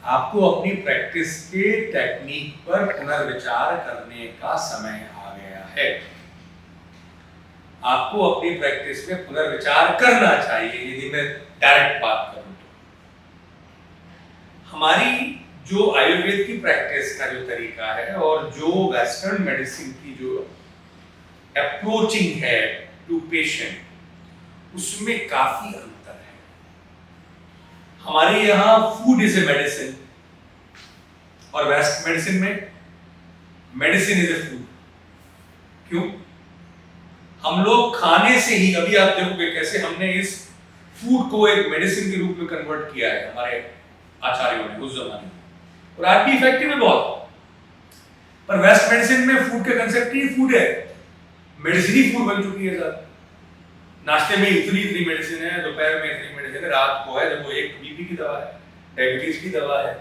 आपको अपनी प्रैक्टिस के टेक्निक पर पुनर्विचार करने का समय आ गया है। आपको अपनी प्रैक्टिस में पुनर्विचार करना चाहिए। यदि मैं डायरेक्ट बात करूं तो हमारी जो आयुर्वेद की प्रैक्टिस का जो तरीका है और जो वेस्टर्न मेडिसिन की जो अप्रोचिंग है टू पेशेंट, उसमें काफी अंतर है। हमारे यहाँ फूड इज ए मेडिसिन और वेस्ट मेडिसिन में मेडिसिन इज ए फूड। क्यों? हम लोग खाने से ही, अभी आप देखोगे कैसे हमने इस फूड को एक मेडिसिन के रूप में कन्वर्ट किया है हमारे आचार्यों ने उस जमाने में, और आज भी इफेक्टिव है बहुत। पर वेस्ट मेडिसिन में फूड का कंसेप्ट ही फूड है, मेडिसिन ही फूड बन चुकी है सर। नाश्ते में इतनी मेडिसिन है, दोपहर में इतनी मेडिसिन है, रात को है जब वो एक बीपी की दवा है, डायबिटीज की दवा है,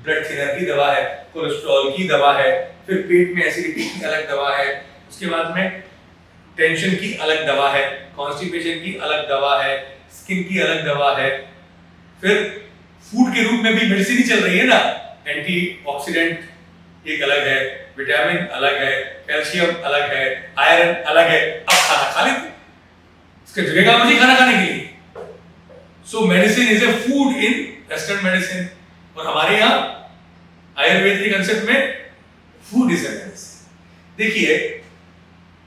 ब्लड थिनर की दवा है, कोलेस्ट्रॉल की दवा है, फिर पेट में एसिडिटी की अलग दवा है, उसके बाद में टेंशन की अलग दवा है, कॉन्स्टिपेशन की अलग दवा है, स्किन की अलग दवा है, फिर फूड के रूप में भी मेडिसिन ही चल रही है ना। एंटीऑक्सीडेंट एक अलग है, विटामिन अलग है, कैल्शियम अलग है, आयरन अलग है। अब खाना खा लेते, इसका जगह मुझे खाना खाने के लिए। सो medicine is a food in western medicine, और हमारे यहाँ आयुर्वेद के कंसेप्ट में फूड इज ए मेडिसिन। देखिए,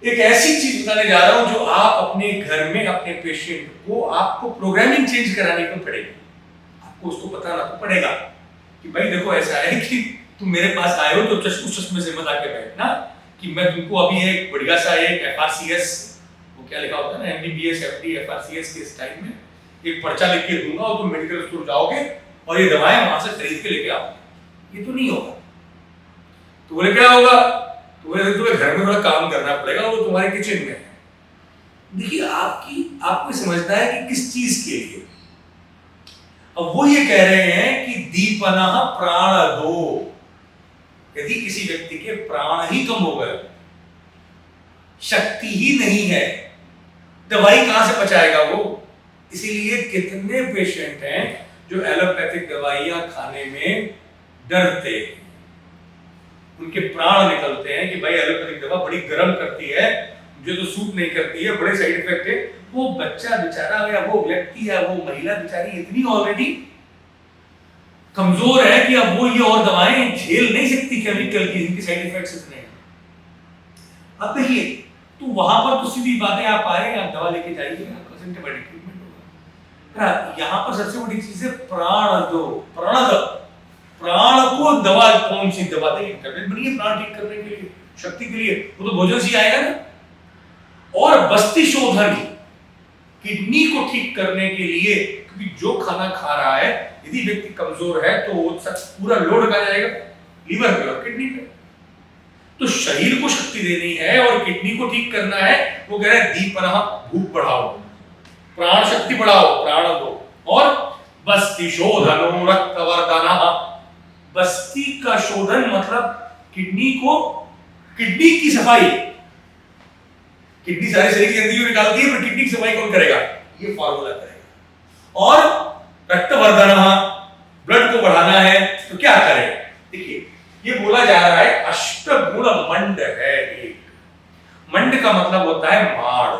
एक ऐसी चीज बताने जा रहा हूं जो आप अपने घर में अपने पेशेंट को, आपको प्रोग्रामिंग चेंज कराने को पड़ेगी। आपको उसको बताना तो पड़ेगा कि भाई देखो ऐसा है कि तुम मेरे पास आए हो तो उस चश्मे से मत आके बैठना कि मैं तुमको अभी एक बढ़िया सा एक एफआरसीएस, वो क्या लिखा होता है ना, एमबीबीएस एफडी एफआरसीएस के स्टाइल में एक पर्चा लिख के दूंगा और तुम मेडिकल स्टोर जाओगे और ये दवाएं वहां से खरीद के लेके आओगे। ये तो नहीं होगा। तो बोले क्या होगा? तो बोले तुम्हें घर में थोड़ा काम करना पड़ेगा, वो तुम्हारे किचन में है। देखिए, आपको समझना है कि किस चीज के लिए। अब वो ये कह रहे हैं कि दीपनः प्राण दो। यदि किसी व्यक्ति के प्राण ही कम हो गए, शक्ति ही नहीं है, दवाई कहां से पचाएगा वो? इसीलिए कितने पेशेंट हैं जो एलोपैथिक दवाइयां खाने में डरते हैं। उनके प्राण निकलते हैं कि भाई एलोपैथिक दवा बड़ी गर्म करती है, मुझे तो सूट नहीं करती है, बड़े साइड इफेक्ट है। वो बच्चा बेचारा या वो व्यक्ति या वो महिला बेचारी इतनी ऑलरेडी कमजोर है कि अब वो ये और दवाएं झेल नहीं सकती केमिकल की, इनके साइड इफेक्ट्स इतने हैं। अब देखिए, तो वहां पर तो सीधी बातें आप आए, आप दवा लेके जाइए, आपका सिम्टोमेटिक ट्रीटमेंट होगा। यहाँ पर सबसे बड़ी चीज है प्राण दो। प्राण दो, प्राण को दवा, कौन सी दवा देंगे? टैबलेट बनी है प्राण ठीक करने के लिए, शक्ति के लिए, वो तो भोजन से आएगा ना। और बस्ती शोधन, किडनी को ठीक करने के लिए, क्योंकि जो खाना खा रहा है, यदि व्यक्ति कमजोर है तो वो पूरा लोड कहां जाएगा? लीवर पे और किडनी पे। तो शरीर को शक्ति देनी है और किडनी को ठीक करना है। वो कह रहे हैं दीपनः, भूख बढ़ाओ, प्राण शक्ति बढ़ाओ, प्राण दो। और बस्ती शोधनो रक्तवर्धनः, बस्ती का शोधन मतलब किडनी की सफाई। किडनी सारे शरीर की गंदगी निकालती है, पर किडनी की सफाई कौन करेगा? ये फार्मूला करेगा। और रक्तवर्धनः, ब्लड को बढ़ाना है तो क्या करें? देखिए, ये बोला जा रहा है अष्टगुण मंड है। एक मंड का मतलब होता है माड़।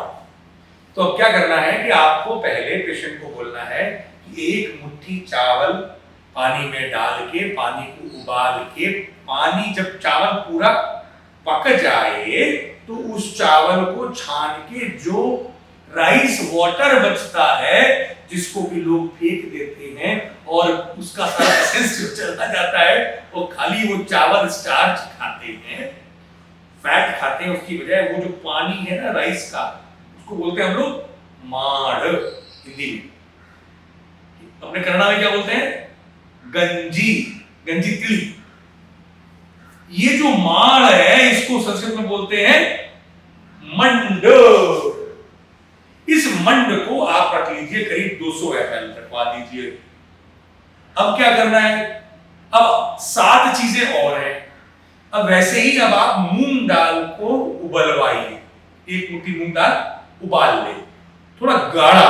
तो अब क्या करना है कि आपको पहले पेशेंट को बोलना है कि एक मुट्ठी चावल पानी में डाल के, पानी को उबाल के, पानी जब चावल पूरा पक जाए तो उस चावल को छान के जो राइस वाटर बचता है, जिसको भी लोग फेंक देते हैं और उसका सारा एसेंस जो चला जाता है, वो खाली वो चावल स्टार्च खाते हैं, फैट खाते हैं, उसकी बजाय वो जो पानी है ना राइस का, उसको बोलते हैं हम लोग माड़ हिंदी में। अपने कन्नड़ा में क्या बोलते हैं? गंजी, गंजी तिल। ये जो माड़ है इसको संस्कृत में बोलते हैं मंड। इस मंड को आप रख लीजिए, करीब 200 ml रखवा दीजिए। अब क्या करना है? अब 7 चीजें और हैं। अब वैसे ही अब आप मूंग दाल को उबलवाइए, एक मुट्ठी मूंग दाल उबाल ले, थोड़ा गाढ़ा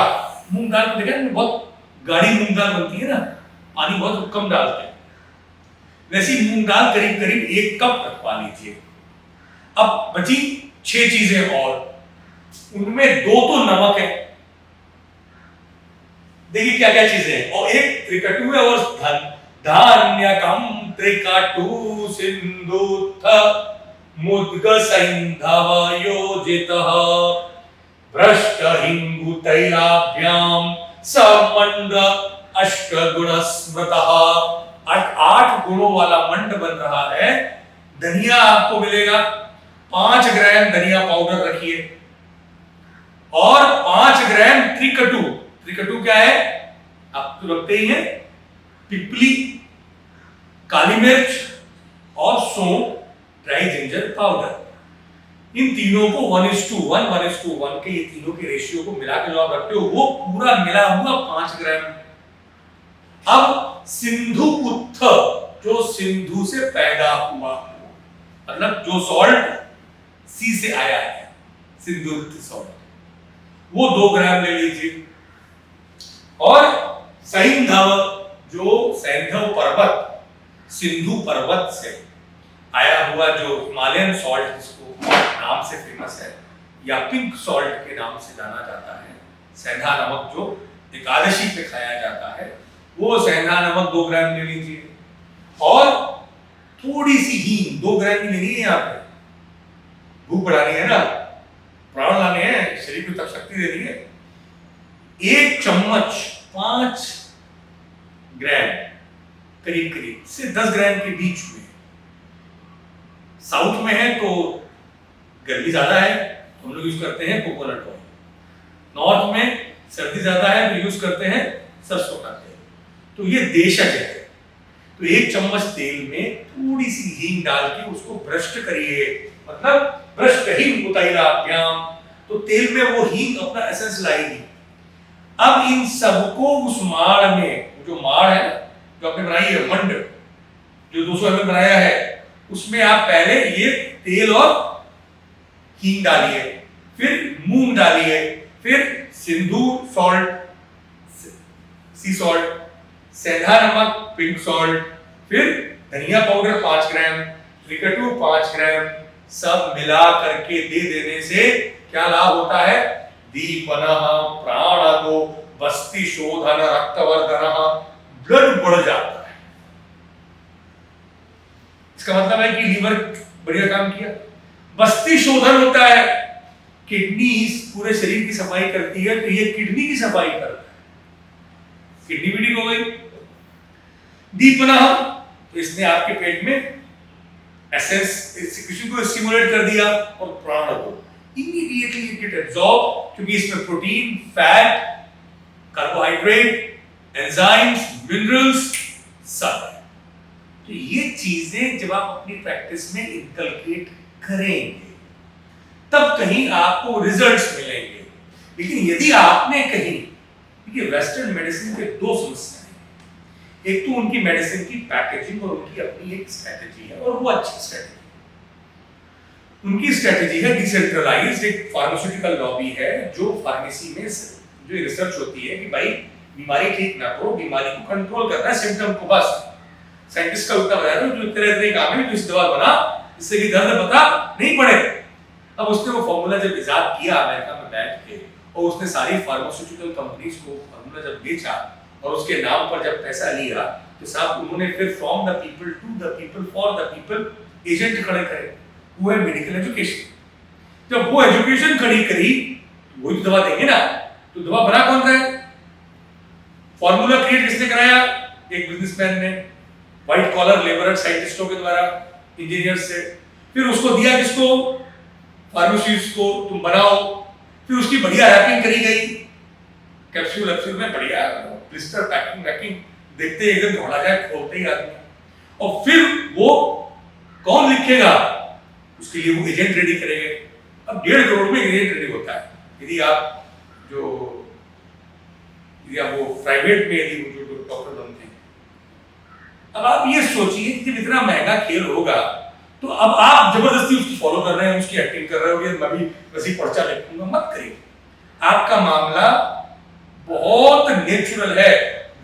मूंग दाल को देखा, बहुत गाढ़ी मूंग दाल बनती है ना, पानी बहुत कम डालते हैं, वैसी मूंग दाल करीब करीब 1 कप रखवा लीजिए। अब बची 6 चीजें और, उनमें 2 तो नमक है। देखिए क्या क्या चीजें हैं, और एक त्रिकटु है और धान्यकम त्रिकटु सिंधुत्थ मुद्ग सैंधव योजितः भ्रष्ट हिंगु तैलाभ्याम समंड अष्टगुण स्मृतः। 8 गुणों वाला मंड बन रहा है। धनिया आपको मिलेगा, 5 ग्राम धनिया पाउडर रखिए, और 5 ग्राम त्रिकटु। त्रिकटु क्या है आप तो रखते ही हैं, पिपली, काली मिर्च और सौंफ, ड्राई जिंजर पाउडर। इन तीनों को 1:1 1:1 के ये तीनों के रेशियो को मिला के जो आप रखते हो वो पूरा मिला हुआ 5 ग्राम। अब सिंधु उत्थ, जो सिंधु से पैदा हुआ, मतलब जो सॉल्ट सी से आया है, सिंधु उत्थ सॉल्ट, वो 2 ग्राम ले लीजिए। और सैंधव, जो सैंधव पर्वत, सिंधु पर्वत से आया हुआ जो हिमालयन सॉल्ट जिसको नाम से फेमस है या पिंक सॉल्ट के नाम से जाना जाता है, सेंधा नमक जो एकादशी पे खाया जाता है, वो सेंधा नमक 2 ग्राम ले लीजिए। और थोड़ी सी हींग 2 ग्राम की लेनी है। यहाँ पे भूख बढ़ानी है ना, प्राण लाने हैं, शरीर को तक शक्ति देनी है। 1 चम्मच 5 ग्राम करीब करीब से 10 ग्राम के बीच में। साउथ में है तो गर्मी ज्यादा है तो हम लोग यूज करते हैं कोकोनट ऑयल, नॉर्थ में सर्दी ज्यादा है तो यूज करते हैं सरसों का तेल। तो ये देशज है। तो 1 चम्मच तेल में थोड़ी सी हींग डाल के उसको भ्रष्ट करिए, मतलब भ्रष्ट हींग उतैलाभ्याम, तो तेल में वो हींग अपना एसेंस लाएगी। अब इन सबको उस माड़ में, जो माड़ है जो आपने बनाई है, मंड जो 200 ml बनाया है, उसमें आप पहले ये तेल और हींग डालिए, फिर मूंग डालिए, फिर सिंधु सॉल्ट, सी सॉल्ट, सेंधा नमक, पिंक सॉल्ट, फिर धनिया पाउडर 5 ग्राम, त्रिकटु 5 ग्राम, सब मिला करके दे देने से क्या लाभ होता है? दीपनः प्राणदो बस्ति शोधन रक्तवर्धनः, ब्लड बढ़ जाता है। इसका मतलब है कि लीवर बढ़िया काम किया। बस्ती शोधन होता है, किडनी पूरे शरीर की सफाई करती है, तो ये किडनी की सफाई करता है, किडनी भी ठीक हो गई। दीपनः, तो इसने आपके पेट में एसेंस सिक्रेशन को स्टिमुलेट कर दिया, और प्राण को इमीडिएटली इट गेट एब्जॉर्ब, क्योंकि इसमें protein, fat, carbohydrate, enzymes, minerals सब है। तो ये चीजें जब आप अपनी प्रैक्टिस में इनकलकेट करेंगे तब कहीं आपको रिजल्ट्स मिलेंगे। लेकिन यदि आपने कहीं, देखिए वेस्टर्न मेडिसिन के 2 समस्याएं हैं। एक तो उनकी मेडिसिन की पैकेजिंग और उनकी अपनी एक स्ट्रेटेजी है, और वो अच्छी स्ट्रेटेजी। उनकी स्ट्रेटेजी है डिसेंट्रलाइज्ड, एक फार्मास्यूटिकल लॉबी है जो फार्मेसी में जो रिसर्च होती है कि भाई बीमारी ठीक ना करो, बीमारी को कंट्रोल करना है, सिम्टम को बस। साइंटिस्ट का उतना बताया जो तरह काम है, जो इस दवा बना इससे कि दर्द पता नहीं पड़े। अब उसने वो फॉर्मूला जब इजाद किया अमेरिका में बैठ के, और उसने सारी फार्मास्यूटिकल कंपनीज को फॉर्मूला जब बेचा और उसके नाम पर जब पैसा लिया, तो साहब उन्होंने फिर from the people to the people for the people agent खड़े करे। वो है मेडिकल एजुकेशन। जब वो एजुकेशन खड़ी करी, वही तो दवा देंगे ना। तो दवा बना कौन रहा है? फॉर्मूला क्रिएट किसने कराया? एक बिजनेसमैन ने, व्हाइट कॉलर लेबर साइंटिस्टों के द्वारा, इंजीनियर्स से। फिर उसको दिया किसको? फार्मासिस्ट को, तुम बनाओ। फिर उसकी बढ़िया रैपिंग करी गई, कैप्सूल में बढ़िया ब्लिस्टर पैकिंग, देखते ही एकदम दौड़ा जाए, खोलते ही आदमी। और फिर वो कौन लिखेगा? उसके लिए वो एजेंट रेडी करेंगे। अब 1.5 करोड़ में एजेंट रेडी होता है। यदि आप वो प्राइवेट में यदि जो डॉक्टर बनते हैं। अब आप ये सोचिए कि जब इतना महंगा खेल होगा, तो अब आप जबरदस्ती उसकी फॉलो कर रहे हैं, उसकी एक्टिंग कर रहे हो, मैं भी वैसी पर्चा लिखूंगा, मत करिए। आपका मामला बहुत नेचुरल है,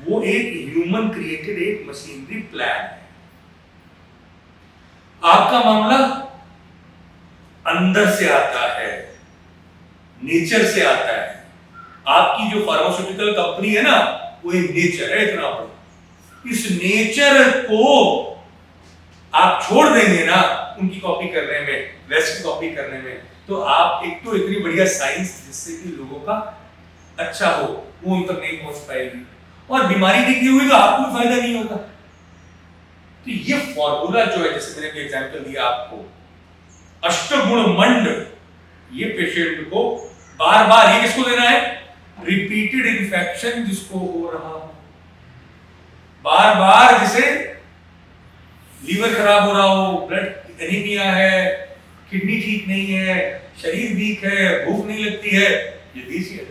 वो एक ह्यूमन क्रिएटेड एक मशीनरी प्लान है। आपका मामला अंदर से आता है, नेचर से आता है। आपकी जो फार्मास्यूटिकल कंपनी है ना, वो एक नेचर है इतना बड़ा। इस नेचर को आप छोड़ देंगे ना उनकी कॉपी करने में, वेस्ट की कॉपी करने में, तो आप एक तो इतनी बढ़िया साइंस जिससे कि लोगों का अच्छा हो, वो उन तक नहीं पहुंच पाएगी, और बीमारी टिकी हुई तो आपको भी फायदा नहीं होगा। तो ये फॉर्मूला जो है, जैसे मैंने एग्जांपल दिया आपको, अष्टगुण मंड, ये पेशेंट को बार बार, ये किसको देना है? रिपीटेड इन्फेक्शन जिसको हो रहा हो, बार बार, जैसे लीवर खराब हो रहा हो, ब्लड एनीमिया है, किडनी ठीक नहीं है, शरीर वीक है, भूख नहीं लगती है, ये दीजिए।